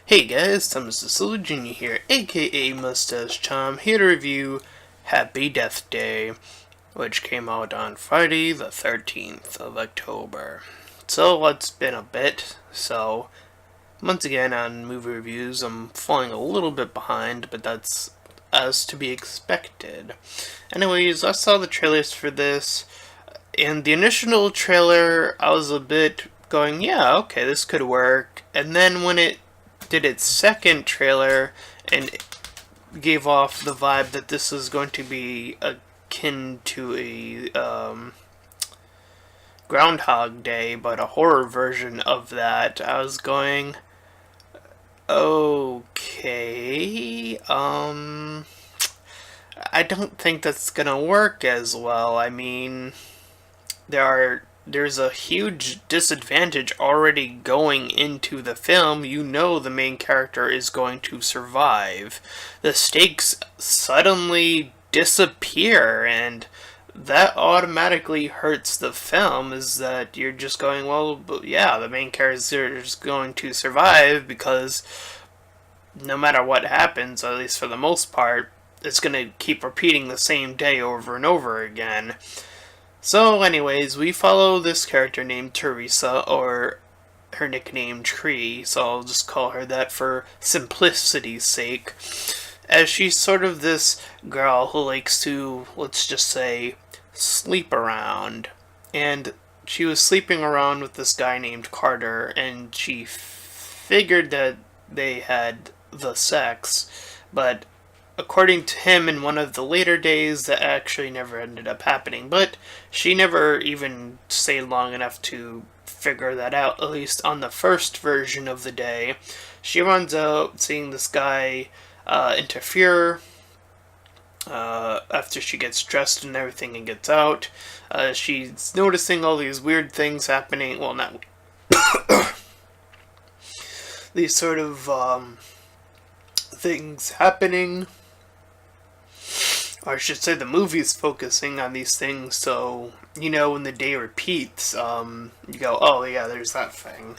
Hey guys, Thomas the Silver Jr. here, aka Mustached. I'm here to review Happy Death Day, which came out on Friday the 13th of October. So it's been a bit, so once again on movie reviews I'm falling a little bit behind, but that's as to be expected. Anyways, I saw the trailers for this, and the initial trailer I was a bit going, yeah, okay, this could work, and then when it did its second trailer and gave off the vibe that this is going to be akin to a Groundhog Day, but a horror version of that, I was going, okay, I don't think that's gonna work as well. I mean, there's a huge disadvantage already going into the film. You know the main character is going to survive. The stakes suddenly disappear, and that automatically hurts the film, is that you're just going, well, yeah, the main character is going to survive because no matter what happens, at least for the most part, it's going to keep repeating the same day over and over again. So anyways, we follow this character named Teresa, or her nickname Tree, so I'll just call her that for simplicity's sake, as she's sort of this girl who likes to, let's just say, sleep around. And she was sleeping around with this guy named Carter, and she figured that they had the sex, but according to him, in one of the later days, that actually never ended up happening. But she never even stayed long enough to figure that out, at least on the first version of the day. She runs out, seeing this guy interfere after she gets dressed and everything and gets out. She's noticing all these weird things happening. Well, not these sort of things happening, or I should say the movie's focusing on these things, so, you know, when the day repeats, you go, oh yeah, there's that thing.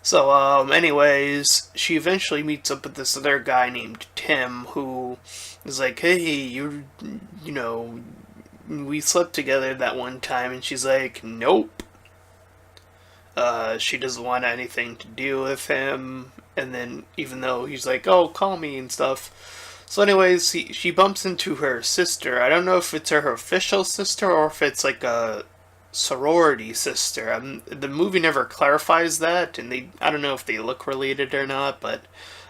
So, anyways, she eventually meets up with this other guy named Tim, who is like, hey, you know, we slept together that one time, and she's like, nope. She doesn't want anything to do with him, and then, even though he's like, oh, call me and stuff. So anyways, she bumps into her sister. I don't know if it's her official sister or if it's like a sorority sister. The movie never clarifies that, and I don't know if they look related or not, but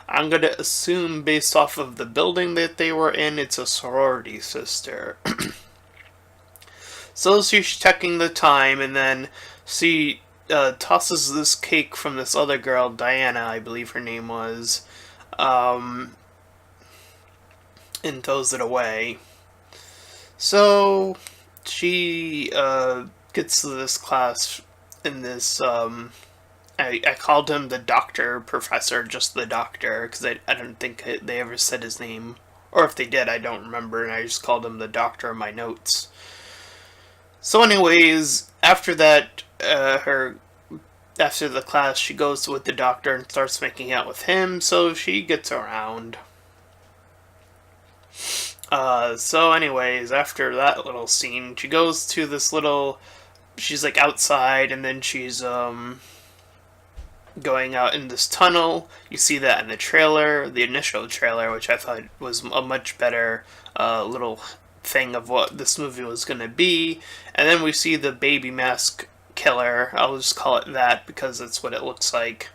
I'm gonna assume based off of the building that they were in, it's a sorority sister. So she's checking the time, and then she tosses this cake from this other girl, Diana, I believe her name was, and throws it away. So she gets to this class in this, I called him the doctor professor, just the doctor, because I don't think they ever said his name, or if they did, I don't remember, and I just called him the doctor in my notes. So anyways, after that, after the class, she goes with the doctor and starts making out with him, so she gets around. So anyways, after that little scene, she goes to this little, she's like outside, and then she's, going out in this tunnel. You see that in the trailer, the initial trailer, which I thought was a much better, little thing of what this movie was gonna be. And then we see the baby mask killer. I'll just call it that because that's what it looks like.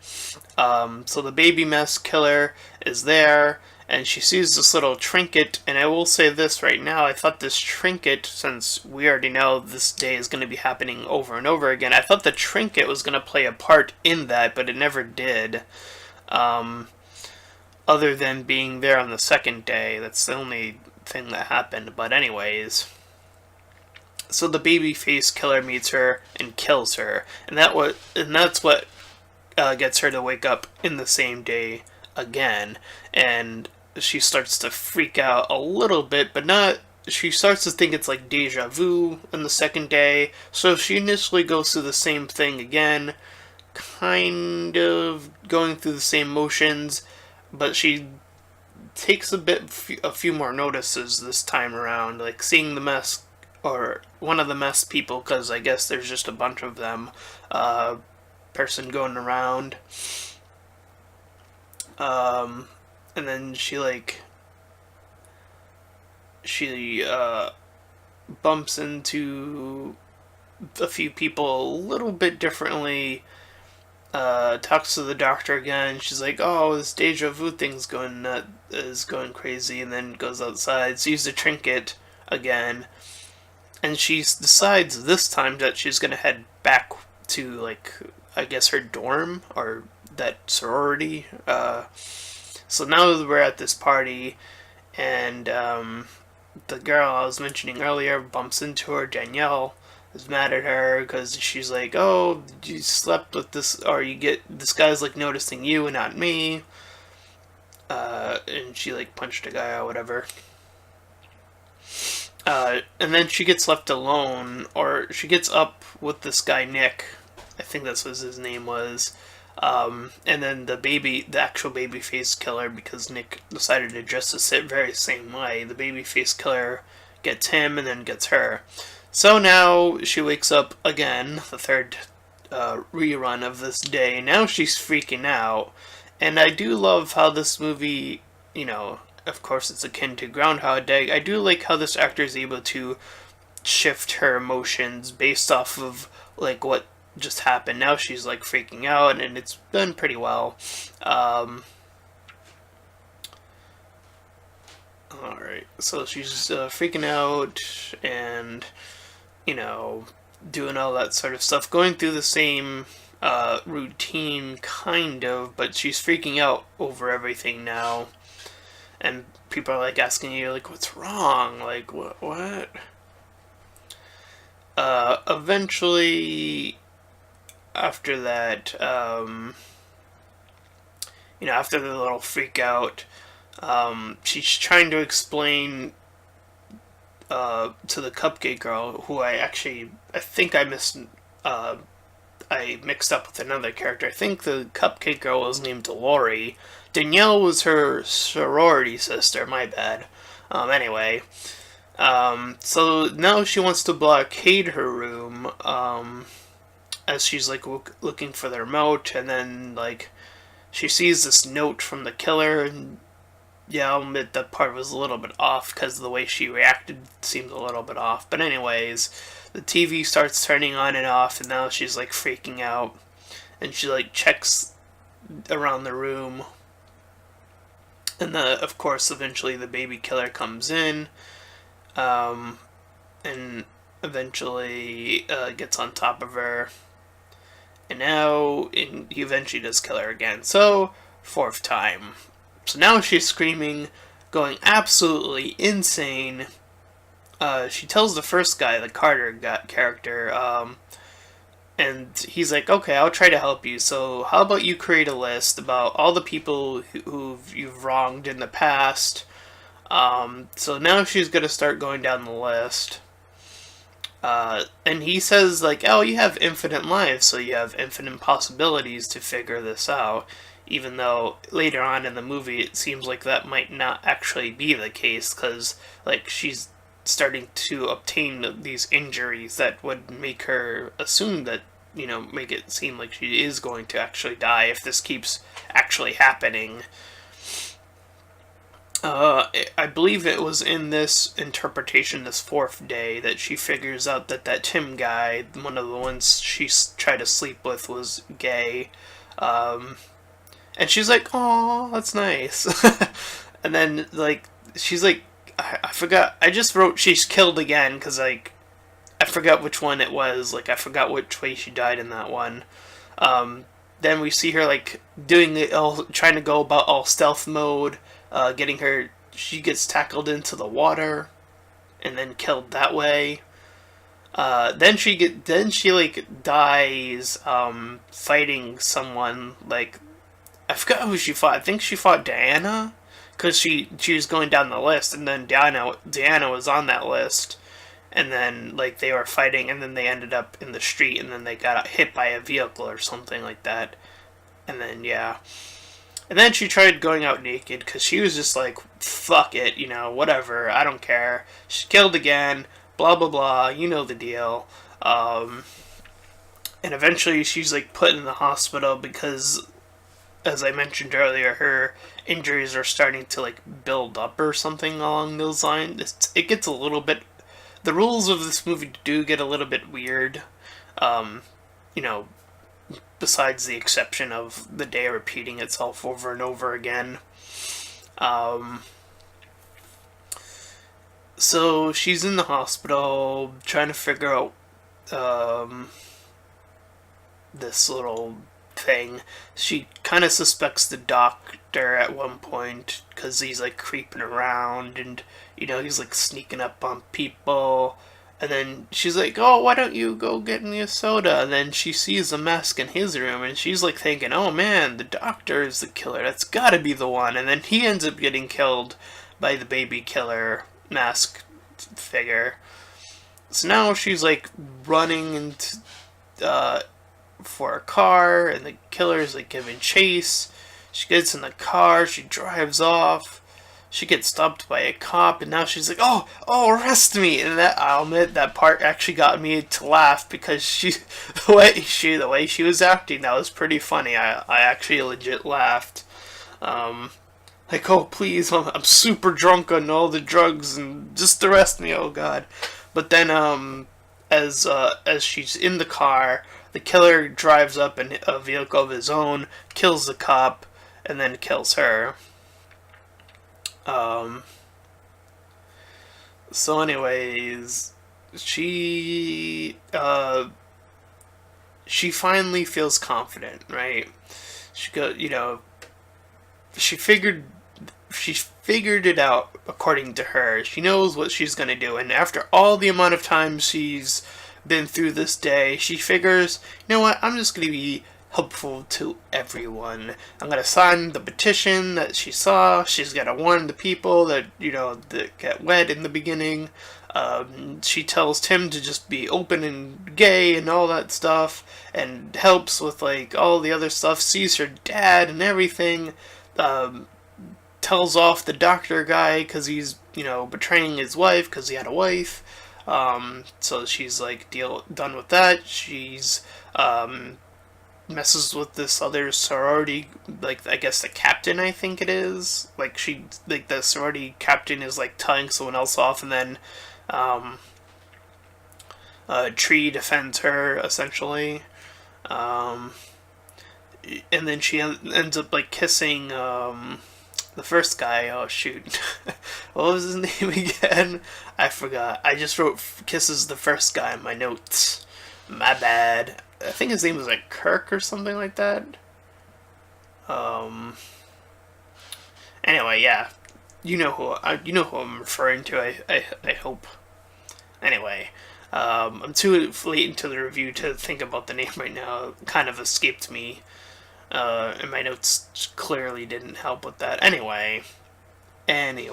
So the baby mask killer is there, and she sees this little trinket, and I will say this right now, I thought this trinket, since we already know this day is going to be happening over and over again, I thought the trinket was going to play a part in that, but it never did. Other than being there on the second day, that's the only thing that happened, but anyways. So the baby face killer meets her and kills her, and that's what gets her to wake up in the same day again, and she starts to freak out a little bit, but not, she starts to think it's like deja vu in the second day, so she initially goes through the same thing again, kind of going through the same motions, but she takes a few more notices this time around, like seeing the mess or one of the mess people, because I guess there's just a bunch of them, person going around, um, and then she bumps into a few people a little bit differently. Talks to the doctor again. She's like, "Oh, this deja vu thing's is going crazy," and then goes outside, sees the trinket again, and she decides this time that she's gonna head back to, like, I guess her dorm or that sorority. So now we're at this party, and the girl I was mentioning earlier bumps into her. Danielle is mad at her because she's like, "Oh, you slept with this, or you get this guy's like noticing you and not me." And she like punched a guy or whatever. And then she gets left alone, or she gets up with this guy Nick. I think that's what his name was. And then the actual baby face killer, because Nick decided to dress the very same way. The baby face killer gets him and then gets her. So now she wakes up again, the third rerun of this day. Now she's freaking out. And I do love how this movie, of course it's akin to Groundhog Day. I do like how this actor is able to shift her emotions based off of like what just happened. Now she's like freaking out, and it's done pretty well. Alright, so she's freaking out and, doing all that sort of stuff, going through the same routine, kind of, but she's freaking out over everything now. And people are like asking you, like, what's wrong? Like, what? Eventually, after that, after the little freak out, she's trying to explain to the cupcake girl, who I think I mixed up with another character. I think the cupcake girl was named Lori. Danielle was her sorority sister, my bad. Anyway, so now she wants to blockade her room, as she's like looking for the remote, and then like she sees this note from the killer, and yeah, I'll admit that part was a little bit off because the way she reacted seemed a little bit off. But anyways, the TV starts turning on and off, and now she's like freaking out, and she like checks around the room, and of course eventually the baby killer comes in, and eventually gets on top of her, and he eventually does kill her again. So, fourth time. So now she's screaming, going absolutely insane. She tells the first guy, the Carter character, and he's like, "Okay, I'll try to help you. So how about you create a list about all the people who you've wronged in the past." So now she's gonna start going down the list. And he says, like, "Oh, you have infinite lives, so you have infinite possibilities to figure this out." Even though later on in the movie it seems like that might not actually be the case, because like she's starting to obtain these injuries that would make her assume that, make it seem like she is going to actually die if this keeps actually happening. I believe it was in this interpretation, this fourth day, that she figures out that Tim guy, one of the ones she tried to sleep with, was gay. And she's like, "Oh, that's nice." And then, like, she's like, I forgot, I just wrote she's killed again, because, like, I forgot which one it was. Like, I forgot which way she died in that one. Then we see her, like, trying to go about all stealth mode, she gets tackled into the water, and then killed that way. Then she, like, dies, fighting someone, like, I forgot who she fought. I think she fought Diana, because she was going down the list, and then Diana was on that list, and then like they were fighting, and then they ended up in the street, and then they got hit by a vehicle or something like that, and then yeah. And then she tried going out naked because she was just like, fuck it, whatever, I don't care. She's killed again, blah blah blah, you know the deal. And eventually she's like put in the hospital because, as I mentioned earlier, her injuries are starting to like build up or something along those lines. It gets a little bit. The rules of this movie do get a little bit weird. Um, you know, besides the exception of the day repeating itself over and over again. Um, so she's in the hospital trying to figure out um, this little thing. She kind of suspects the doctor at one point because he's like creeping around and he's like sneaking up on people. And then she's like, oh, why don't you go get me a soda? And then she sees a mask in his room, and she's like thinking, oh man, the doctor is the killer. That's gotta be the one. And then he ends up getting killed by the baby killer mask figure. So now she's like running into, for a car, and the killer's like giving chase. She gets in the car, she drives off. She gets stopped by a cop, and now she's like, "Oh, arrest me!" And I'll admit, that part actually got me to laugh because the way she was acting, that was pretty funny. I actually legit laughed. Like, oh please, I'm super drunk on all the drugs, and just arrest me, oh god. But then, as she's in the car, the killer drives up in a vehicle of his own, kills the cop, and then kills her. So anyways, she finally feels confident, right? She figured it out according to her. She knows what she's gonna do, and after all the amount of time she's been through this day, she figures, you know what, I'm just gonna be helpful to everyone. I'm gonna sign the petition that she saw. She's gonna warn the people that that get wet in the beginning. She tells Tim to just be open and gay and all that stuff, and helps with like all the other stuff. Sees her dad and everything. Tells off the doctor guy because he's betraying his wife because he had a wife. So she's like done with that. She's messes with this other sorority, like I guess the captain, I think it is. Like the sorority captain is like telling someone else off, and then Tree defends her essentially. And then she ends up like kissing the first guy. Oh shoot, what was his name again? I forgot. I just wrote kisses the first guy in my notes. My bad. I think his name was like Kirk or something like that. Anyway, yeah, you know who I'm referring to. I hope. Anyway, I'm too late into the review to think about the name right now. It kind of escaped me, and my notes clearly didn't help with that. Anyway, as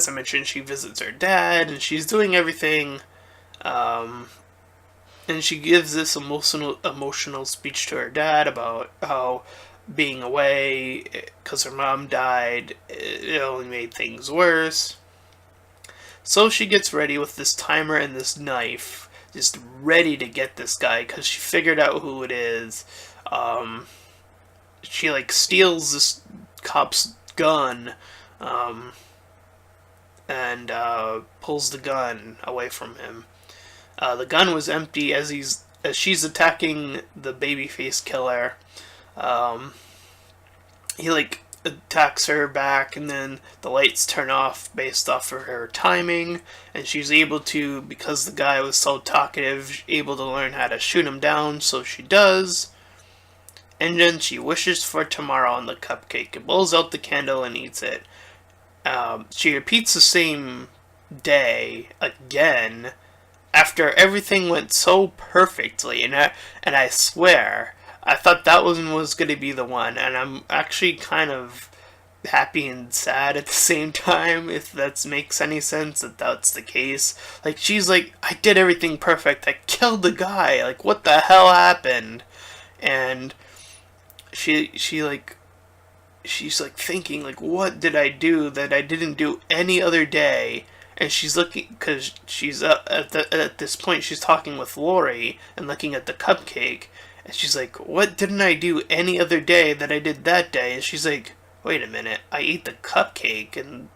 I mentioned, she visits her dad, and she's doing everything. And she gives this emotional speech to her dad about how being away because her mom died, it only made things worse. So she gets ready with this timer and this knife, just ready to get this guy because she figured out who it is. She like steals this cop's gun, and pulls the gun away from him. The gun was empty as she's attacking the babyface killer. He like attacks her back, and then the lights turn off based off of her timing, and she's able to, because the guy was so talkative, able to learn how to shoot him down, so she does. And then she wishes for tomorrow on the cupcake and blows out the candle and eats it. She repeats the same day again after everything went so perfectly, and I swear I thought that one was going to be the one, and I'm actually kind of happy and sad at the same time, if that makes any sense, if that's the case. Like, she's like, I did everything perfect, I killed the guy, like, what the hell happened? And she like, she's like thinking, like, what did I do that I didn't do any other day? And she's looking, because she's at this point, she's talking with Lori and looking at the cupcake. And she's like, what didn't I do any other day that I did that day? And she's like, wait a minute, I ate the cupcake and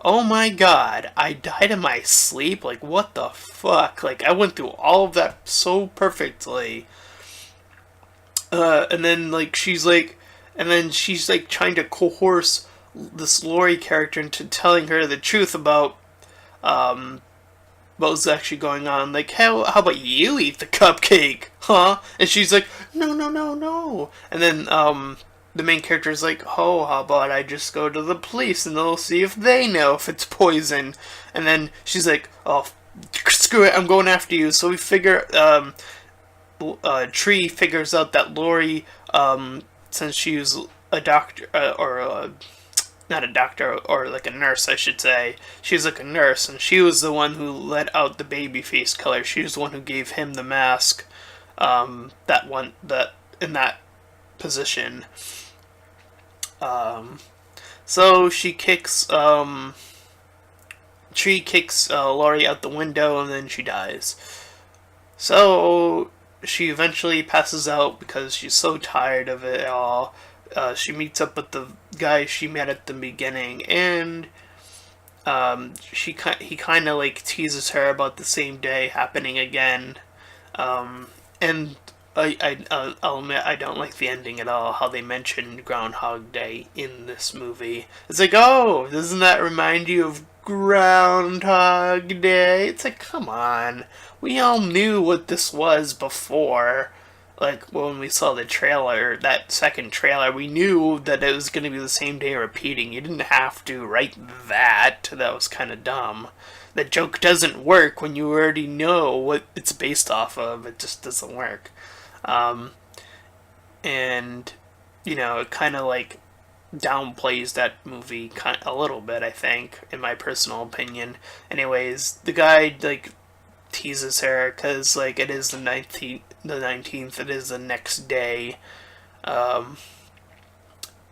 oh my god, I died in my sleep? Like, what the fuck? Like, I went through all of that so perfectly. And then, like, she's like trying to coerce this Lori character into telling her the truth about um, what was actually going on. Like, how about you eat the cupcake, huh? And she's like, no, no, no, no. And then the main character is like, oh, how about I just go to the police and they'll see if they know if it's poison. And then she's like, oh, screw it, I'm going after you. So we figure, Tree figures out that Lori, since she was a doctor, not a doctor, or like a nurse, I should say. She was like a nurse, and she was the one who let out the babyface killer. She was the one who gave him the mask, that in that position. So she kicks, Tree kicks Laurie out the window, and then she dies. So she eventually passes out because she's so tired of it all. She meets up with the guy she met at the beginning, and he kind of like teases her about the same day happening again. And I'll admit I don't like the ending at all. How they mentioned Groundhog Day in this movie. It's like, oh, doesn't that remind you of Groundhog Day? It's like, come on. We all knew what this was before. Like, when we saw the trailer, that second trailer, we knew that it was going to be the same day repeating. You didn't have to write that. That was kind of dumb. The joke doesn't work when you already know what it's based off of. It just doesn't work. And, you know, it kind of like downplays that movie a little bit, I think, in my personal opinion. Anyways, the guy, like, teases her because, like, it is the 19th, it is the next day. And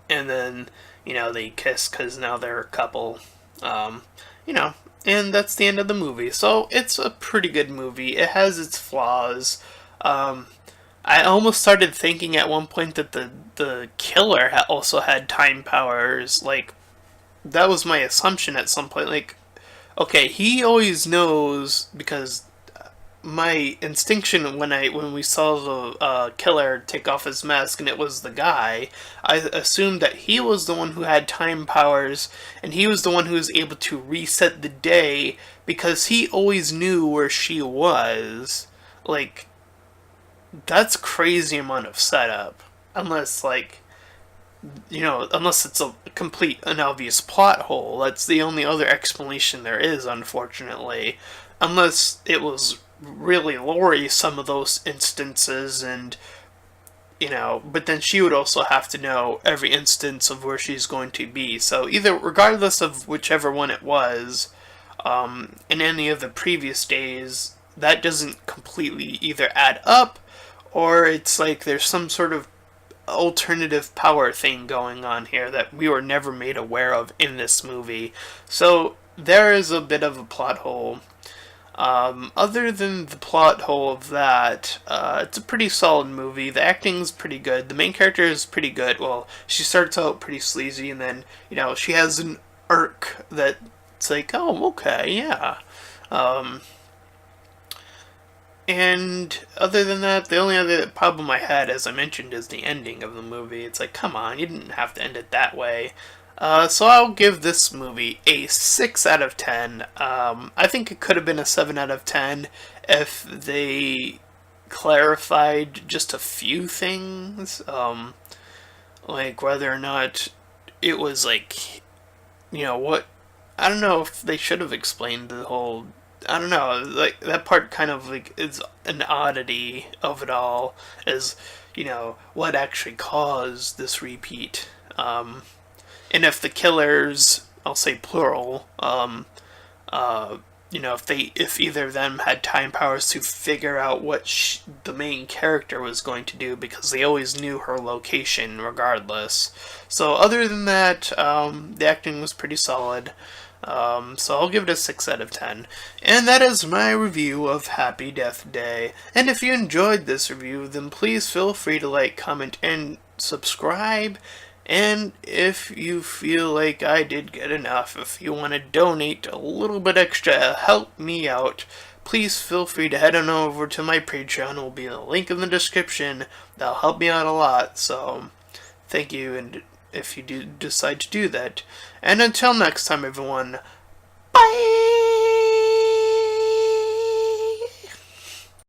then, you know, they kiss because now they're a couple. You know, and that's the end of the movie. So it's a pretty good movie. It has its flaws. I almost started thinking at one point that the killer also had time powers. Like, that was my assumption at some point. Like, okay, he always knows, because my instinction when we saw the killer take off his mask and it was the guy, I assumed that he was the one who had time powers, and he was the one who was able to reset the day because he always knew where she was. Like, that's crazy amount of setup. Unless, like, you know, unless it's a complete and obvious plot hole. That's the only other explanation there is, unfortunately. Unless it was really Lori some of those instances, and, you know, but then she would also have to know every instance of where she's going to be. So either, regardless of whichever one it was, in any of the previous days, that doesn't completely either add up, or it's like there's some sort of alternative power thing going on here that we were never made aware of in this movie. So there is a bit of a plot hole. Other than the plot hole of that, it's a pretty solid movie. The acting's pretty good. The main character is pretty good. Well, she starts out pretty sleazy, and then, you know, she has an arc that's like, oh, okay, yeah. And other than that, the only other problem I had, as I mentioned, is the ending of the movie. It's like, come on, you didn't have to end it that way. So I'll give this movie a 6 out of 10. I think it could have been a 7 out of 10 if they clarified just a few things. Like whether or not it was like, you know, what, I don't know if they should have explained the whole, I don't know, like, that part kind of, like, is an oddity of it all, is, you know, what actually caused this repeat. And if the killers, I'll say plural, if either of them had time powers to figure out what the main character was going to do, because they always knew her location regardless. So other than that, the acting was pretty solid. So I'll give it a 6 out of 10. And that is my review of Happy Death Day. And if you enjoyed this review, then please feel free to like, comment, and subscribe. And if you feel like I did good enough, if you want to donate a little bit extra to help me out, please feel free to head on over to my Patreon. It will be in the link in the description. That'll help me out a lot. So thank you, and if you do decide to do that. And until next time, everyone,